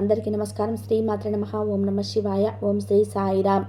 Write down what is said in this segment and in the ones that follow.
అందరికీ నమస్కారం. శ్రీ మాత్ర నమః. ఓం నమ శివాయ. ఓం శ్రీ సాయిరామ్.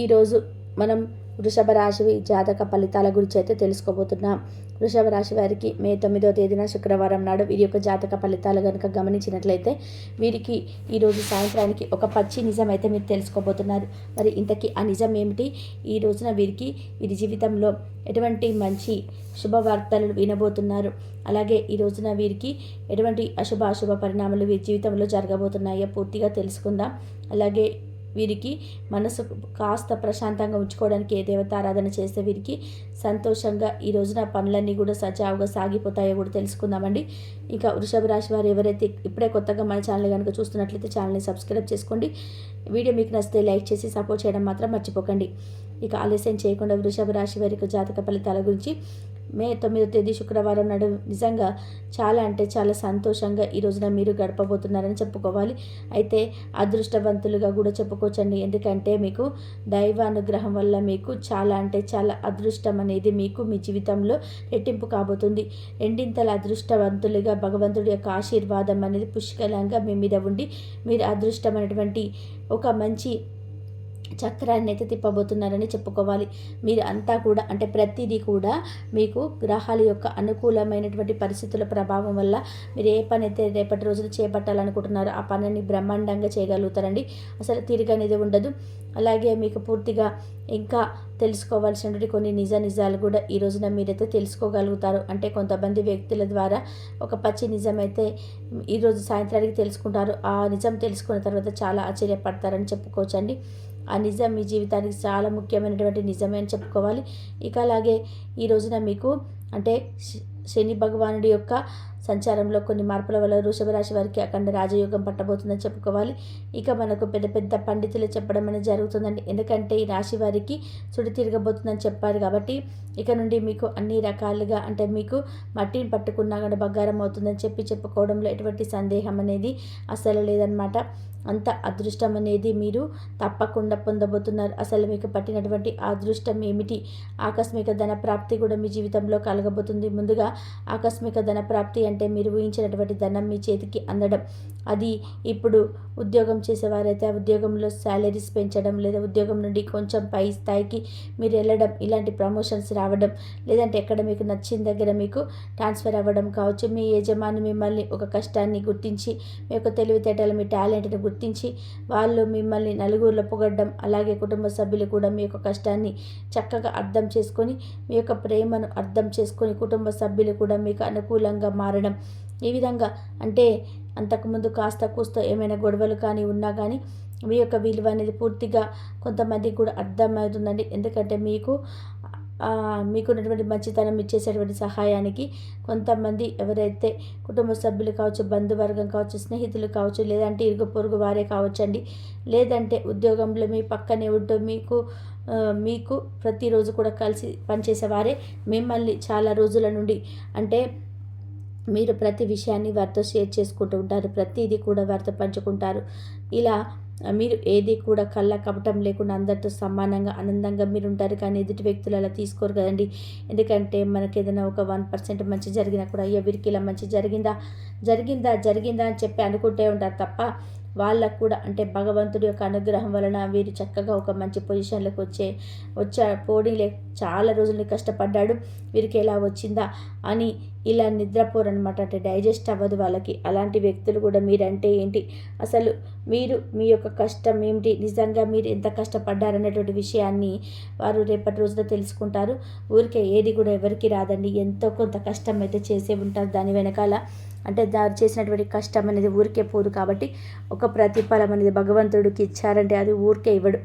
ఈరోజు మనం వృషభ రాశి జాతక ఫలితాల గురించి అయితే తెలుసుకోబోతున్నాం. వృషభ రాశి వారికి మే 9వ తేదీన శుక్రవారం నాడు వీరి యొక్క జాతక ఫలితాలు కనుక గమనించినట్లయితే వీరికి ఈరోజు సాయంత్రానికి ఒక పచ్చి నిజం అయితే మీరు తెలుసుకోబోతున్నారు. మరి ఇంతకీ ఆ నిజం ఏమిటి? ఈ రోజున వీరి జీవితంలో ఎటువంటి మంచి శుభవార్తలు వినబోతున్నారు, అలాగే ఈ రోజున వీరికి ఎటువంటి అశుభ పరిణామాలు వీరి జీవితంలో జరగబోతున్నాయో పూర్తిగా తెలుసుకుందాం. అలాగే వీరికి మనసు కాస్త ప్రశాంతంగా ఉంచుకోవడానికి ఏ దేవతారాధన చేస్తే వీరికి సంతోషంగా ఈ రోజున పనులన్నీ కూడా సజావుగా సాగిపోతాయో కూడా తెలుసుకుందామండి. ఇంకా వృషభ రాశి వారు ఎవరైతే ఇప్పుడే కొత్తగా మన ఛానల్ కనుక చూస్తున్నట్లయితే ఛానల్ని సబ్స్క్రైబ్ చేసుకోండి. వీడియో మీకు నచ్చితే లైక్ చేసి సపోర్ట్ చేయడం మాత్రం మర్చిపోకండి. ఇక ఆలస్యం చేయకుండా వృషభ రాశి వారి యొక్క జాతక ఫలితాల గురించి మే 9వ తేదీ శుక్రవారం నాడు నిజంగా చాలా అంటే చాలా సంతోషంగా ఈ రోజున మీరు గడపబోతున్నారని చెప్పుకోవాలి. అయితే అదృష్టవంతులుగా కూడా చెప్పుకోవచ్చండి. ఎందుకంటే మీకు దైవానుగ్రహం వల్ల మీకు చాలా అంటే చాలా అదృష్టం అనేది మీకు మీ జీవితంలో రెట్టింపు కాబోతుంది. రెండింతల అదృష్టవంతులుగా భగవంతుడి యొక్క ఆశీర్వాదం అనేది పుష్కలంగా మీ మీద ఉండి మీరు అదృష్టమైనటువంటి ఒక మంచి చక్రాన్ని అయితే తిప్పబోతున్నారని చెప్పుకోవాలి. మీరు అంతా కూడా అంటే ప్రతిదీ కూడా మీకు గ్రహాల యొక్క అనుకూలమైనటువంటి పరిస్థితుల ప్రభావం వల్ల మీరు ఏ పని అయితే రేపటి రోజున చేపట్టాలనుకుంటున్నారో ఆ పనిని బ్రహ్మాండంగా చేయగలుగుతారండి. అసలు తీరిక అనేది ఉండదు. అలాగే మీకు పూర్తిగా ఇంకా తెలుసుకోవాల్సినటువంటి కొన్ని నిజాలు కూడా ఈ రోజున మీరైతే తెలుసుకోగలుగుతారు. అంటే కొంతమంది వ్యక్తుల ద్వారా ఒక పచ్చి నిజం అయితే ఈరోజు సాయంత్రానికి తెలుసుకుంటారు. ఆ నిజం తెలుసుకున్న తర్వాత చాలా ఆశ్చర్యపడతారని చెప్పుకోవచ్చండి. ఆ నిజం మీ జీవితానికి చాలా ముఖ్యమైనటువంటి నిజమే అని చెప్పుకోవాలి. ఇక అలాగే ఈ రోజున మీకు అంటే శని భగవానుడి యొక్క సంచారంలో కొన్ని మార్పుల వల్ల వృషభ రాశి వారికి అఖండ రాజయోగం పట్టబోతుందని చెప్పుకోవాలి. ఇక మనకు పెద్ద పండితులు చెప్పడం అనేది జరుగుతుందండి. ఎందుకంటే ఈ రాశి వారికి సుడి తిరగబోతుందని చెప్పారు కాబట్టి ఇక నుండి మీకు అన్ని రకాలుగా అంటే మీకు మట్టిని పట్టుకున్నా కూడా బంగారం అవుతుందని చెప్పుకోవడంలో ఎటువంటి సందేహం అనేది అసలు లేదనమాట. అంత అదృష్టం అనేది మీరు తప్పకుండా పొందబోతున్నారు. అసలు మీకు పట్టినటువంటి అదృష్టం ఏమిటి? ఆకస్మిక ధన ప్రాప్తి కూడా మీ జీవితంలో కలగబోతుంది. ముందుగా ఆకస్మిక ధన ప్రాప్తి అంటే మీరు ఊహించినటువంటి ధనం మీ చేతికి అందడం. అది ఇప్పుడు ఉద్యోగం చేసేవారైతే ఆ ఉద్యోగంలో శాలరీస్ పెంచడం, లేదా ఉద్యోగం నుండి కొంచెం పై స్థాయికి మీరు వెళ్ళడం, ఇలాంటి ప్రమోషన్స్ రావడం, లేదంటే ఎక్కడ మీకు నచ్చిన దగ్గర మీకు ట్రాన్స్ఫర్ అవ్వడం కావచ్చు. మీ యజమాని మిమ్మల్ని ఒక కష్టాన్ని గుర్తించి మీ యొక్క తెలివితేటలు మీ టాలెంట్ని గుర్తించి వాళ్ళు మిమ్మల్ని నలుగురిలో పొగడ్డం, అలాగే కుటుంబ సభ్యులు కూడా మీ యొక్క కష్టాన్ని చక్కగా అర్థం చేసుకొని మీ యొక్క ప్రేమను అర్థం చేసుకొని కుటుంబ సభ్యులు కూడా మీకు అనుకూలంగా మారడం. ఈ విధంగా అంటే అంతకుముందు కాస్త కూస్త ఏమైనా గొడవలు కానీ ఉన్నా కానీ మీ యొక్క విలువ అనేది పూర్తిగా కొంతమందికి కూడా అర్థమవుతుందండి. ఎందుకంటే మీకున్నటువంటి మంచితనం ఇచ్చేసేటువంటి సహాయానికి కొంతమంది ఎవరైతే కుటుంబ సభ్యులు కావచ్చు, బంధువర్గం కావచ్చు, స్నేహితులు కావచ్చు, లేదంటే ఇరుగు పొరుగు వారే కావచ్చండి, లేదంటే ఉద్యోగంలో మీ పక్కనే ఉంటూ మీకు ప్రతిరోజు కూడా కలిసి పనిచేసేవారే మిమ్మల్ని చాలా రోజుల నుండి అంటే మీరు ప్రతి విషయాన్ని వారితో షేర్ చేసుకుంటూ ఉంటారు. ప్రతిదీ కూడా వారితో పంచుకుంటారు. ఇలా మీరు ఏది కూడా కళ్ళ కపటం లేకుండా అందరితో సమానంగా ఆనందంగా మీరు ఉంటారు. కానీ ఎదుటి వ్యక్తులు అలా తీసుకోరు కదండి. ఎందుకంటే మనకి ఏదైనా ఒక 1% మంచి జరిగినా కూడా అయ్యో వీరికి ఇలా మంచి జరిగిందా అని చెప్పి అనుకుంటే ఉంటారు తప్ప వాళ్ళకు కూడా అంటే భగవంతుడి యొక్క అనుగ్రహం వలన వీరు చక్కగా ఒక మంచి పొజిషన్లోకి పోనీలే చాలా రోజులు కష్టపడ్డాడు వీరికి ఎలా వచ్చిందా అని ఇలా నిద్రపోరనమాట. అంటే డైజెస్ట్ అవ్వదు వాళ్ళకి. అలాంటి వ్యక్తులు కూడా మీరంటే ఏంటి, అసలు మీరు మీ యొక్క కష్టం ఏమిటి, నిజంగా మీరు ఎంత కష్టపడ్డారనేటువంటి విషయాన్ని వారు రేపటి రోజున తెలుసుకుంటారు. ఊరికే ఏది కూడా ఎవరికి రాదండి. ఎంతో కొంత కష్టం అయితే చేసే ఉంటారు దాని వెనకాల. అంటే దారు చేసినటువంటి కష్టం అనేది ఊరికే పోదు. కాబట్టి ఒక ప్రతిఫలం అనేది భగవంతుడికి ఇచ్చారంటే అది ఊరికే ఇవ్వడు.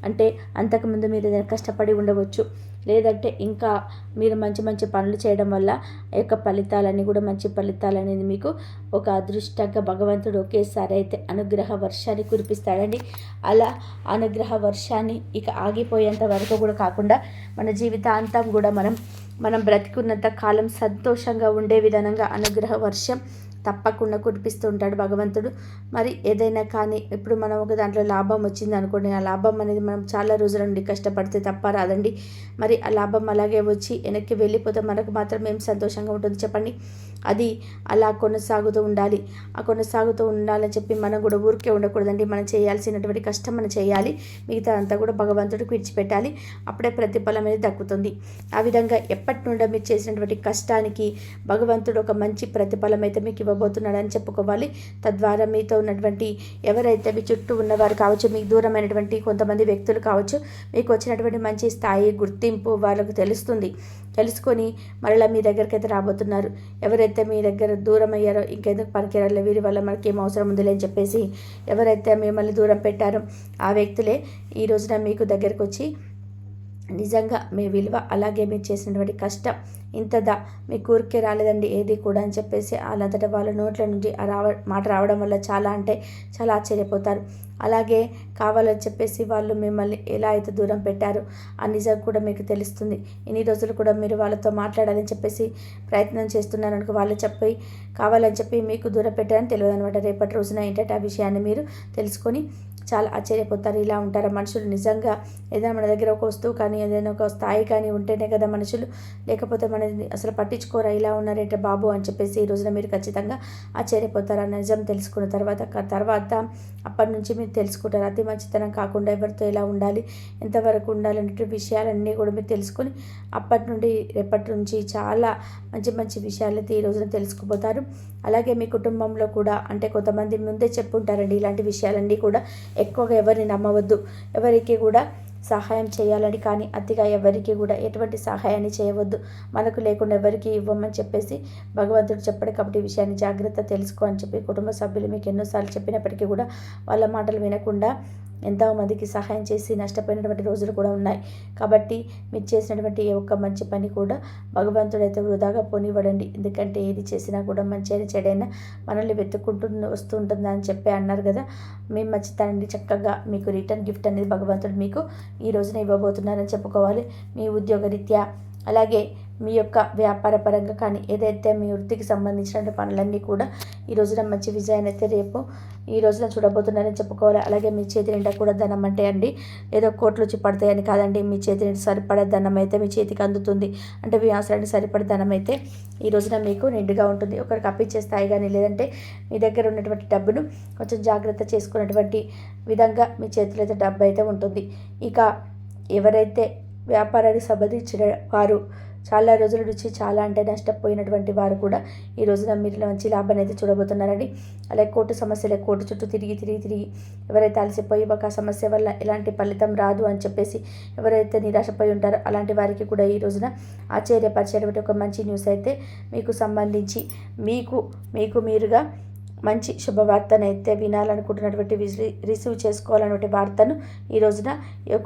అంటే అంతకుముందు మీరు ఏదైనా కష్టపడి ఉండవచ్చు, లేదంటే ఇంకా మీరు మంచి పనులు చేయడం వల్ల ఆ యొక్క ఫలితాలన్నీ కూడా మంచి ఫలితాలు అనేది మీకు ఒక అదృష్టంగా భగవంతుడు ఒకేసారి అయితే అనుగ్రహ వర్షాన్ని కురిపిస్తాడండి. అలా అనుగ్రహ వర్షాన్ని ఇక ఆగిపోయేంత వరకు కూడా కాకుండా మన జీవితాంతం కూడా మనం బ్రతికున్నంత కాలం సంతోషంగా ఉండే విధానంగా అనుగ్రహ వర్షం తప్పకుండా కురిపిస్తూ ఉంటాడు భగవంతుడు. మరి ఏదైనా కానీ ఇప్పుడు మనం ఒక దాంట్లో లాభం వచ్చింది అనుకోండి, ఆ లాభం అనేది మనం చాలా రోజుల నుండి కష్టపడితే తప్ప రాదండి. మరి ఆ లాభం అలాగే వచ్చి వెనక్కి వెళ్ళిపోతే మనకు మాత్రం ఏం సంతోషంగా ఉంటుంది చెప్పండి. అది అలా కొనసాగుతూ ఉండాలి. ఆ కొనసాగుతూ ఉండాలని చెప్పి మనం కూడా ఊరికే ఉండకూడదండి. మనం చేయాల్సినటువంటి కష్టం మనం చేయాలి. మిగతా అంతా కూడా భగవంతుడికి విడిచిపెట్టాలి. అప్పుడే ప్రతిఫలం అనేది దక్కుతుంది. ఆ విధంగా ఎప్పటి నుండో మీరు చేసినటువంటి కష్టానికి భగవంతుడు ఒక మంచి ప్రతిఫలం అయితే మీకు ఇవ్వబోతున్నాడని చెప్పుకోవాలి. తద్వారా మీతో ఉన్నటువంటి ఎవరైతే మీ చుట్టూ ఉన్నవారు కావచ్చు, మీకు దూరమైనటువంటి కొంతమంది వ్యక్తులు కావచ్చు, మీకు వచ్చినటువంటి మంచి స్థాయి గుర్తింపు వాళ్ళకు తెలుసుకొని మరలా మీ దగ్గరికి అయితే రాబోతున్నారు. ఎవరైతే మీ దగ్గర దూరం అయ్యారో ఇంకెందుకు పనికిరాలే, వీరి వల్ల మనకి ఏం అవసరం ఉందిలే అని చెప్పేసి ఎవరైతే మిమ్మల్ని దూరం పెట్టారో ఆ వ్యక్తులే ఈ రోజున మీకు దగ్గరకు వచ్చి నిజంగా మీ విలువ, అలాగే మీరు చేసినటువంటి కష్టం ఇంతదా మీ ఊరికే రాలేదండి ఏది కూడా అని చెప్పేసి వాళ్ళంతటా వాళ్ళ నోట్ల నుంచి మాట రావడం వల్ల చాలా అంటే చాలా ఆశ్చర్యపోతారు. అలాగే కావాలని చెప్పేసి వాళ్ళు మిమ్మల్ని ఎలా అయితే దూరం పెట్టారో ఆ నిజం కూడా మీకు తెలుస్తుంది. ఇన్ని రోజులు కూడా మీరు వాళ్ళతో మాట్లాడాలని చెప్పేసి ప్రయత్నం చేస్తున్నారు అనుకో, వాళ్ళు కావాలని చెప్పి మీకు దూరం పెట్టారని తెలియదు అనమాట. రేపటి రోజున ఏంటంటే ఆ విషయాన్ని మీరు తెలుసుకొని చాలా ఆశ్చర్యపోతారు. ఇలా ఉంటారా మనుషులు? నిజంగా ఏదైనా మన దగ్గర ఒక వస్తువు కానీ ఏదైనా ఒక స్థాయి కానీ ఉంటేనే కదా మనుషులు, లేకపోతే మనది అసలు పట్టించుకోరా, ఇలా ఉన్నారేంటే బాబు అని చెప్పేసి ఈ రోజున మీరు ఖచ్చితంగా ఆశ్చర్యపోతారు. ఆ నిజం తెలుసుకున్న తర్వాత అప్పటి నుంచి మీరు తెలుసుకుంటారు. అతి మంచితనం కాకుండా ఎవరితో ఎలా ఉండాలి, ఎంతవరకు ఉండాలనే విషయాలన్నీ కూడా మీరు తెలుసుకొని రేపటి నుంచి చాలా మంచి మంచి విషయాలైతే ఈ రోజున తెలుసుకుపోతారు. అలాగే మీ కుటుంబంలో కూడా అంటే కొంతమంది ముందే చెప్పుంటారండి ఇలాంటి విషయాలన్నీ కూడా. ఎక్కువగా ఎవరిని నమ్మవద్దు, ఎవరికి కూడా సహాయం చేయాలని కానీ అతిగా ఎవరికి కూడా ఎటువంటి సహాయాన్ని చేయవద్దు. మనకు లేకుండా ఎవరికి ఇవ్వమని చెప్పేసి భగవంతుడు చెప్పాడు. కాబట్టి ఈ విషయాన్ని జాగ్రత్త తెలుసుకో అని చెప్పి కుటుంబ సభ్యులు మీకు ఎన్నోసార్లు చెప్పినప్పటికీ కూడా వాళ్ళ మాటలు వినకుండా ఎంతోమందికి సహాయం చేసి నష్టపోయినటువంటి రోజులు కూడా ఉన్నాయి. కాబట్టి మీరు చేసినటువంటి ఏ ఒక్క మంచి పని కూడా భగవంతుడైతే వృధాగా పోనివ్వడండి. ఎందుకంటే ఏది చేసినా కూడా మంచి అయినా చెడైనా మనల్ని వెతుక్కుంటూ వస్తూ ఉంటుంది అని చెప్పి అన్నారు కదా. మేము మంచితనండి, చక్కగా మీకు రిటర్న్ గిఫ్ట్ అనేది భగవంతుడు మీకు ఈ రోజున ఇవ్వబోతున్నారని చెప్పుకోవాలి. మీ ఉద్యోగరీత్యా అలాగే మీ యొక్క వ్యాపార పరంగా కానీ ఏదైతే మీ వృత్తికి సంబంధించిన పనులన్నీ కూడా ఈ రోజున మంచి విజయాన్ని అయితే రేపు ఈ రోజున చూడబోతున్నారని చెప్పుకోవాలి. అలాగే మీ చేతి నిండా కూడా ధనం అంటే అండి ఏదో కోట్లు వచ్చి పడతాయని కాదండి. మీ చేతి నిండా సరిపడే ధనం అయితే మీ చేతికి అందుతుంది. అంటే మీ అవసరానికి సరిపడే ధనం అయితే ఈ రోజున మీకు నిండుగా ఉంటుంది. ఒకరికి అప్పిచ్చే స్థాయి కానీ లేదంటే మీ దగ్గర ఉన్నటువంటి డబ్బును కొంచెం జాగ్రత్త చేసుకున్నటువంటి విధంగా మీ చేతిలో అయితే డబ్బు అయితే ఉంటుంది. ఇక ఎవరైతే వ్యాపారానికి సంబంధించిన వారు చాలా రోజుల నుంచి చాలా అంటే నష్టపోయినటువంటి వారు కూడా ఈ రోజున మీరు మంచి లాభాన్ని అయితే చూడబోతున్నారండి. అలాగే కోర్టు సమస్యలే, కోర్టు చుట్టూ తిరిగి ఎవరైతే అలసిపోయి ఒక సమస్య వల్ల ఎలాంటి ఫలితం రాదు అని చెప్పేసి ఎవరైతే నిరాశపోయి ఉంటారో అలాంటి వారికి కూడా ఈ రోజున ఆశ్చర్యపరిచేటువంటి ఒక మంచి న్యూస్ అయితే మీకు సంబంధించి మీకు మీరుగా మంచి శుభవార్తను అయితే వినాలనుకుంటున్నటువంటి రిసీవ్ చేసుకోవాలన్నటువంటి వార్తను ఈ రోజున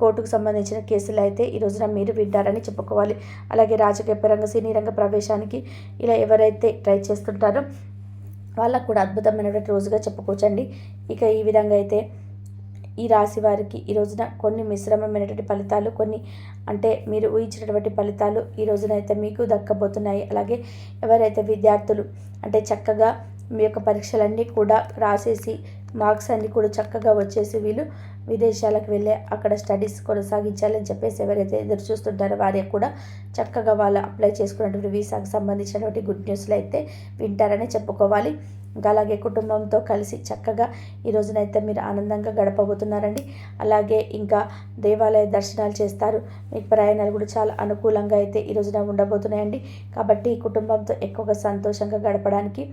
కోర్టుకు సంబంధించిన కేసులు అయితే ఈ రోజున మీరు వింటారని చెప్పుకోవాలి. అలాగే రాజకీయ పరంగా సినీ రంగ ప్రవేశానికి ఇలా ఎవరైతే ట్రై చేస్తుంటారో వాళ్ళకు కూడా అద్భుతమైనటువంటి రోజుగా చెప్పుకోవచ్చండి. ఇక ఈ విధంగా అయితే ఈ రాశి వారికి ఈ రోజున కొన్ని మిశ్రమమైనటువంటి ఫలితాలు, కొన్ని అంటే మీరు ఊహించినటువంటి ఫలితాలు ఈ రోజున అయితే మీకు దక్కబోతున్నాయి. అలాగే ఎవరైతే విద్యార్థులు అంటే చక్కగా మీ యొక్క పరీక్షలన్నీ కూడా రాసేసి మార్క్స్ అన్నీ కూడా చక్కగా వచ్చేసి వీళ్ళు విదేశాలకు వెళ్ళి అక్కడ స్టడీస్ కొనసాగించాలని చెప్పేసి ఎవరైతే ఎదురు చూస్తుంటారో వారికి కూడా చక్కగా వాళ్ళు అప్లై చేసుకున్నటువంటి వీసాకు సంబంధించినటువంటి గుడ్ న్యూస్లు అయితే వింటారని చెప్పుకోవాలి. ఇంకా అలాగే కుటుంబంతో కలిసి చక్కగా ఈ రోజునైతే మీరు ఆనందంగా గడపబోతున్నారండి. అలాగే ఇంకా దేవాలయ దర్శనాలు చేస్తారు. మీకు ప్రయాణాలు కూడా చాలా అనుకూలంగా అయితే ఈ రోజున ఉండబోతున్నాయండి. కాబట్టి కుటుంబంతో ఎక్కువగా సంతోషంగా గడపడానికి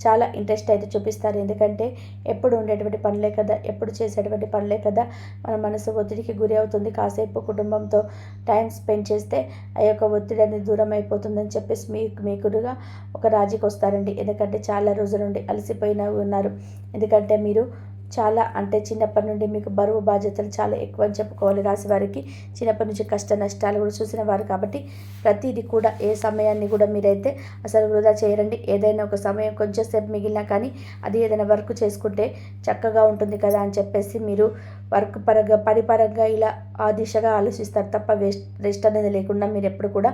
చాలా ఇంట్రెస్ట్ అయితే చూపిస్తారు. ఎందుకంటే ఎప్పుడు ఉండేటువంటి పనులే కదా, ఎప్పుడు చేసేటువంటి పనులే కదా మన మనసు ఒత్తిడికి గురి అవుతుంది. కాసేపు కుటుంబంతో టైం స్పెండ్ చేస్తే ఆ యొక్క ఒత్తిడి అనేది దూరం అయిపోతుందని చెప్పేసి మీకుగా ఒక రాజీకి వస్తారండి. ఎందుకంటే చాలా రోజుల నుండి అలసిపోయిన ఉన్నారు. ఎందుకంటే మీరు చాలా అంటే చిన్నప్పటి నుండి మీకు బరువు బాధ్యతలు చాలా ఎక్కువ అని చెప్పుకోవాలి. రాశి వారికి చిన్నప్పటి నుంచి కష్ట నష్టాలు కూడా చూసిన వారు కాబట్టి ప్రతిదీ కూడా ఏ సమయాన్ని కూడా మీరైతే అసలు వృధా చేయరండి. ఏదైనా ఒక సమయం కొంచెం సేపు మిగిలినా కానీ అది ఏదైనా వర్క్ చేసుకుంటే చక్కగా ఉంటుంది కదా అని చెప్పేసి మీరు వర్క్ పరంగా పని పరంగా ఇలా ఆ దిశగా ఆలోచిస్తారు తప్ప రెస్ట్ అనేది లేకుండా మీరు ఎప్పుడు కూడా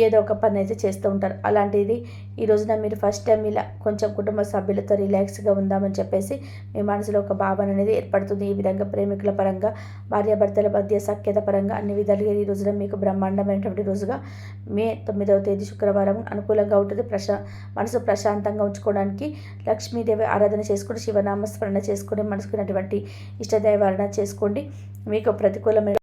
ఏదో ఒక పని అయితే చేస్తూ ఉంటారు. అలాంటిది ఈ రోజున మీరు ఫస్ట్ టైం ఇలా కొంచెం కుటుంబ సభ్యులతో రిలాక్స్గా ఉందామని చెప్పేసి మీ మనసులో ఒక భావన అనేది ఏర్పడుతుంది. ఈ విధంగా ప్రేమికుల పరంగా, భార్యాభర్తల మధ్య సఖ్యత పరంగా అన్ని విధాలుగా ఈ రోజున మీకు బ్రహ్మాండమైనటువంటి రోజుగా మే 9వ తేదీ శుక్రవారం అనుకూలంగా ఉంటుంది. మనసు ప్రశాంతంగా ఉంచుకోవడానికి లక్ష్మీదేవి ఆరాధన చేసుకుని, శివనామస్మరణ చేసుకుని, మనసుకున్నటువంటి ఇష్టదైవారాధన చేసుకోండి. మీకు ప్రతికూలమైన